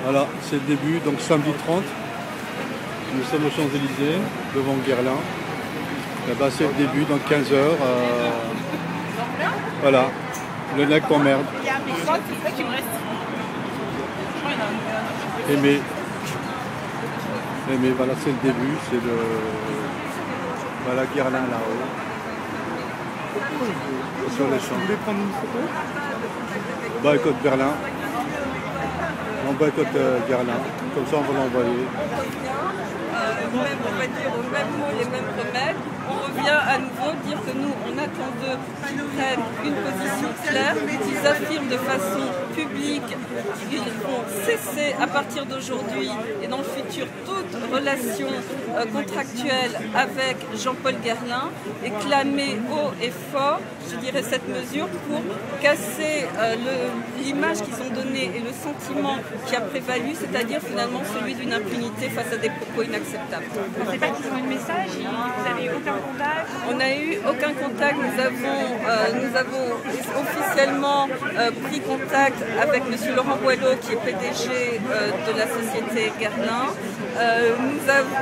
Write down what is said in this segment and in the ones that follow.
Voilà, c'est le début, donc samedi 30. Nous sommes aux Champs-Élysées, devant Guerlain. Là-bas, c'est le début, dans 15 heures. Voilà, le nec t'emmerde. Aimé, voilà, c'est le début, c'est le... Voilà, Guerlain là-haut. Sur les champs. Vous voulez prendre une photo? Boycott Berlin. On boycotte Guerlain. Comme ça, on va l'envoyer. Même, on va dire, aux mêmes mots, les mêmes remèdes. On revient à nouveau dire que nous, on attend d'eux qu'ils prennent une position claire, qu'ils affirment de façon publique qu'ils vont cesser à partir d'aujourd'hui et dans le futur toute relation contractuelle avec Jean-Paul Guerlain et clamer haut et fort, je dirais, cette mesure pour casser l'image qu'ils ont donnée et le sentiment qui a prévalu, c'est-à-dire finalement celui d'une impunité face à des propos inacceptables. Vous ne savez pas qu'ils ont eu le message? Vous n'avez eu aucun contact? On n'a eu aucun contact. Nous avons officiellement pris contact avec M. Laurent Boileau, qui est PDG de la société Guerlain.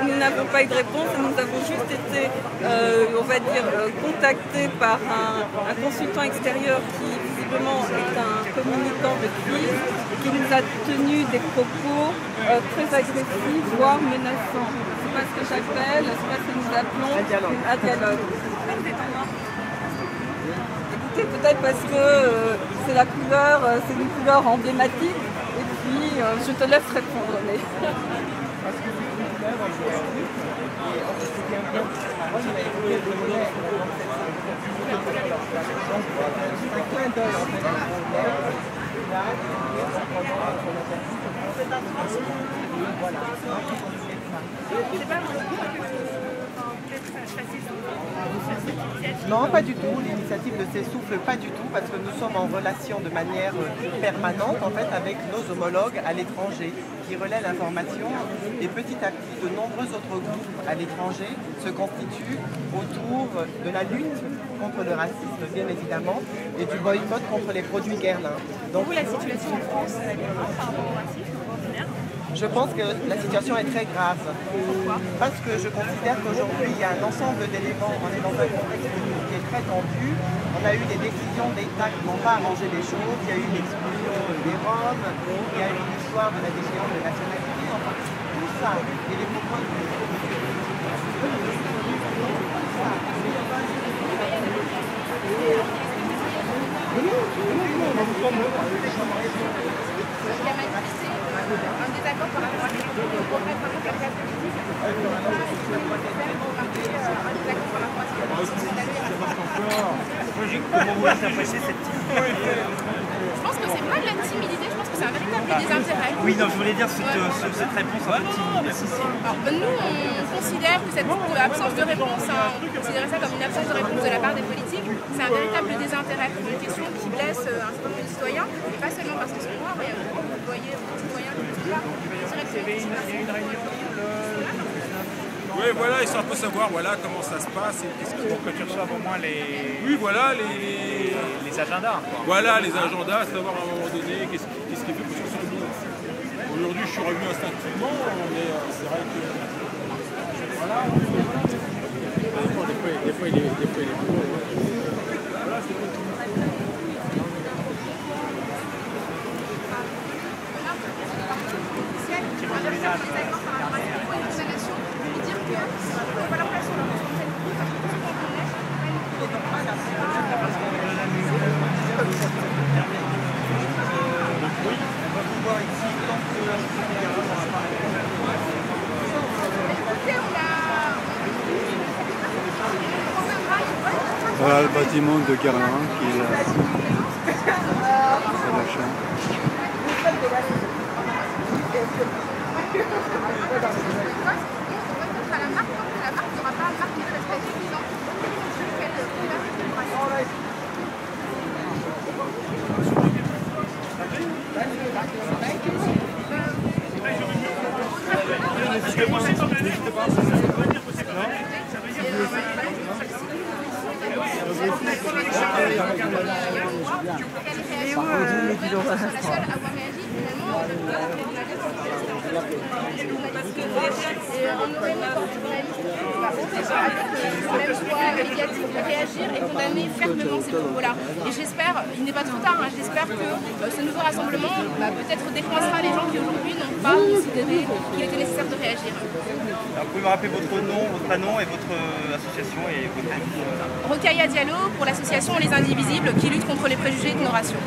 Nous n'avons pas eu de réponse. Nous avons juste été, on va dire, contactés par un consultant extérieur qui visiblement est un communicant de crise, qui nous a tenu des propos très agressifs, voire menaçants. C'est pas ce que j'appelle, c'est pas ce que nous appelons un dialogue. Écoutez, peut-être parce que c'est la couleur, c'est une couleur emblématique, et puis je te laisse répondre. Mais... Non, pas du tout. L'initiative ne s'essouffle pas du tout parce que nous sommes en relation de manière permanente en fait avec nos homologues à l'étranger qui relaient l'information et petit à petit de nombreux autres groupes à l'étranger se constituent autour de la lutte contre le racisme bien évidemment et du boycott contre les produits Guerlain. Donc vous, la situation en France, elle est comment par rapport au racisme? Je pense que la situation est très grave. Pourquoi? Parce que je considère qu'aujourd'hui, il y a un ensemble d'éléments. On est dans un contexte qui est très tendu. On a eu des décisions d'État qui n'ont pas arrangé les choses. Il y a eu l'exclusion des Roms. Il y a eu l'histoire de la déchéance de nationalité. Enfin, tout ça. Et les propos Un désaccord par rapport à ce qu'on peut remettre par exemple la classe politique. Un désaccord par rapport à ce qu'on peut logique, comment vous interprétez cette timidité? Je pense que c'est pas de la timidité, je pense que c'est un véritable désintérêt. Oui, non, je voulais dire cette réponse un peu timide. Alors, nous, on considère que cette absence de réponse, on considère ça comme une absence de réponse de la part des politiques, c'est un véritable désintérêt pour une question qui blesse un certain nombre de citoyens, et pas seulement parce qu'ils sont noirs, il y a beaucoup de citoyens qui sont là. Oui, voilà, histoire de savoir voilà, comment ça se passe. Pour que tu reçoives au moins les... Oui, voilà, les agendas. Quoi. Voilà, les agendas, savoir à un moment donné qu'est-ce qui est fait pour ce sur le Aujourd'hui, je suis revenu instinctivement, mais c'est vrai que... Voilà. Des fois, il est voilà, c'est cool. Voilà le bâtiment de Guerlain qui est là. C'est la chambre. La seule à avoir réagi finalement, Parce que Et on aurait même un journaliste avec le même choix médiatique de réagir et condamner fermement ces propos-là. Et j'espère, il n'est pas trop tard, hein, j'espère que ce nouveau rassemblement peut-être défendra les gens qui aujourd'hui n'ont pas considéré qu'il était nécessaire de réagir. Alors, vous pouvez me rappeler votre nom, votre prénom et votre association et votre avis Rokhaya Diallo pour l'association Les Indivisibles qui lutte contre les préjugés de nos rations.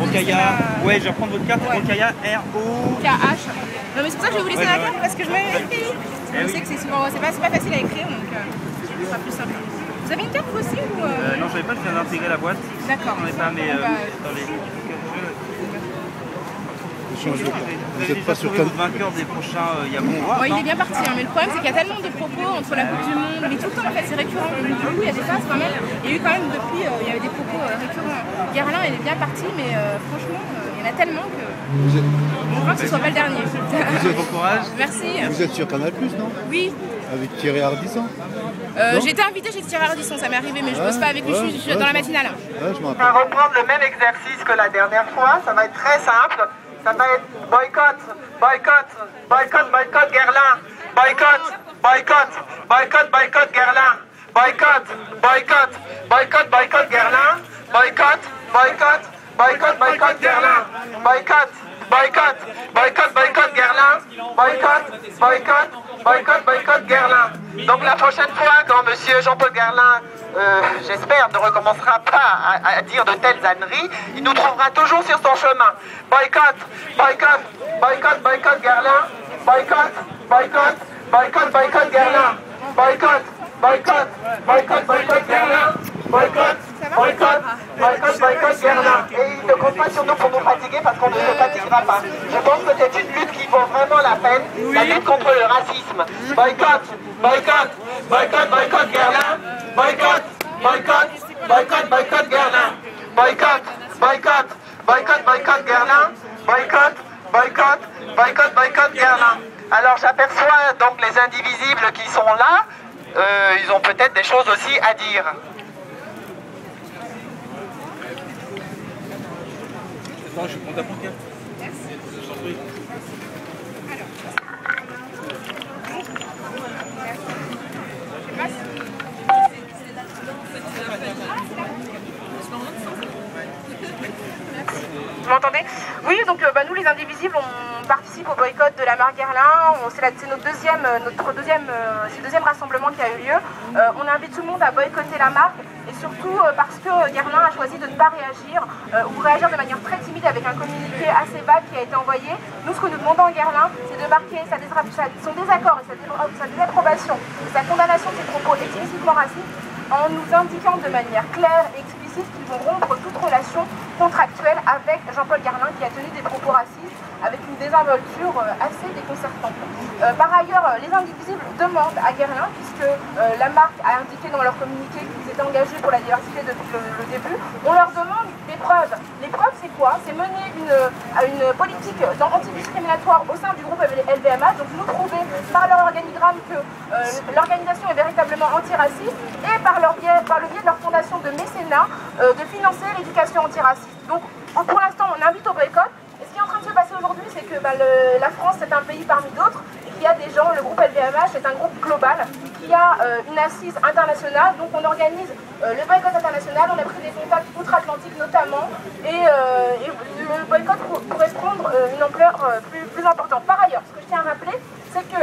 Rokhaya, ouais, je vais reprendre votre carte. Ouais. Rokhaya, R-O-K-H. Non mais c'est pour ça que je vais vous laisser la carte parce que je m'avais écrit. Je sais que c'est souvent, c'est pas facile à écrire donc ce sera plus simple. Vous avez une carte vous aussi ou Non, je n'avais pas, je viens d'intégrer la boîte. D'accord. J'en ai pas, mais dans les... Vous n'êtes pas sur votre vainqueur des prochains Yabon. Il est bien parti, hein, mais le problème c'est qu'il y a tellement de propos entre la Coupe du Monde, mais tout le temps en fait c'est récurrent. Du coup il y a des phases quand même, il y a eu quand même depuis, il y avait des propos récurrents. Guerlain il est bien parti, mais franchement il y en a tellement que je crois que ce soit pas le dernier. Vous êtes Bon courage. Merci. Vous êtes sur Canal+, non? Oui. Avec Thierry Ardisson? J'ai été invitée chez Thierry Ardisson, ça m'est arrivé, mais je bosse pas avec lui, je suis dans la matinale. Ouais, je m'en On va rappelle. reprendre le même exercice que la dernière fois, ça va être très simple. Ça va être boycott, boycott, boycott, boycott Guerlain, boycott, boycott, boycott, boycott Guerlain, boycott, boycott, boycott, boycott Guerlain, boycott, boycott, boycott, boycott Guerlain, boycott, boycott, boycott, boycott Guerlain, boycott, boycott, boycott, boycott Guerlain. Donc la prochaine fois, quand monsieur Jean-Paul Guerlain, j'espère, ne recommencera pas à dire de telles âneries, il nous trouvera toujours sur son chemin. Boycott, boycott, boycott, boycott Guerlain, boycott, boycott, boycott, boycott Guerlain, boycott, boycott, boycott, boycott Guerlain, boycott, boycott, boycott, boycott Guerlain. Et il ne compte pas sur nous pour nous fatiguer parce qu'on ne se fatiguera pas. Je pense que c'est une lutte qui vaut vraiment la peine, la lutte contre le racisme. Boycott, boycott, boycott, boycott Guerlain, boycott, boycott, boycott, boycott Guerlain, boycott, boycott, boycott, boycott Guerlain, boycott, boycott, boycott, boycott Guerlain. Alors j'aperçois donc les indivisibles qui sont là, ils ont peut-être des choses aussi à dire. Attends, je prends ta bouquin. Je t'en prie. Vous m'entendez? Oui, donc nous les Indivisibles, on participe au boycott de la marque Guerlain. C'est notre deuxième rassemblement qui a eu lieu. On invite tout le monde à boycotter la marque et surtout parce que Guerlain a choisi de ne pas réagir ou réagir de manière très timide avec un communiqué assez vague qui a été envoyé. Nous, ce que nous demandons à Guerlain, c'est de marquer son désaccord et sa désapprobation et sa condamnation de ses propos explicitement racistes en nous indiquant de manière claire et explicite qu'ils vont rompre toute relation contractuelle avec Jean-Paul Guerlain qui a tenu des propos racistes avec une désinvolture assez déconcertante. Par ailleurs, les Indivisibles demandent à Guerlain, puisque la marque a indiqué dans leur communiqué qu'ils étaient engagés pour la diversité depuis le début, on leur demande des preuves. Les preuves, c'est quoi? C'est mener une politique anti-discriminatoire au sein du groupe LVMH, donc nous prouver par leur organigramme que l'organisation est véritablement antiraciste et par le biais de leur fondation de mécénat de financer l'éducation antiraciste. Donc pour l'instant, on invite au boycott. Et ce qui est en train de se passer aujourd'hui, c'est que la France est un pays parmi d'autres et qu'il y a des gens, le groupe LVMH est un groupe global qui a une assise internationale. Donc on organise le boycott international, on a pris des contacts outre-Atlantique notamment et le boycott pourrait prendre une ampleur plus importante. Par ailleurs, ce que je tiens à rappeler, c'est que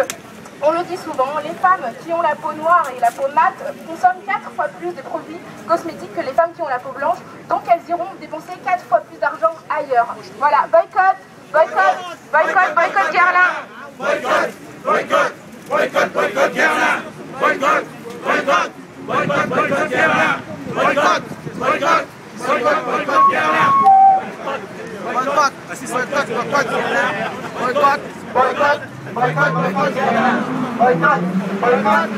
on le dit souvent, les femmes qui ont la peau noire et la peau mate consomment 4 fois plus de produits cosmétiques que les femmes qui ont la peau blanche, donc elles iront dépenser 4 fois plus d'argent ailleurs. Voilà, boycott, boycott, boycott, boycott Guerlain. Boycott, boycott, boycott, boycott Guerlain. Boycott, boycott, boycott, boycott Guerlain. Boycott, boycott, boycott, boycott Guerlain. Boycott, boycott, boycott Guerlain. Boycott, boycott, boycott, boycott Guerlain. Boycott, boycott, boycott, boycott Guerlain. Boycott, boycott.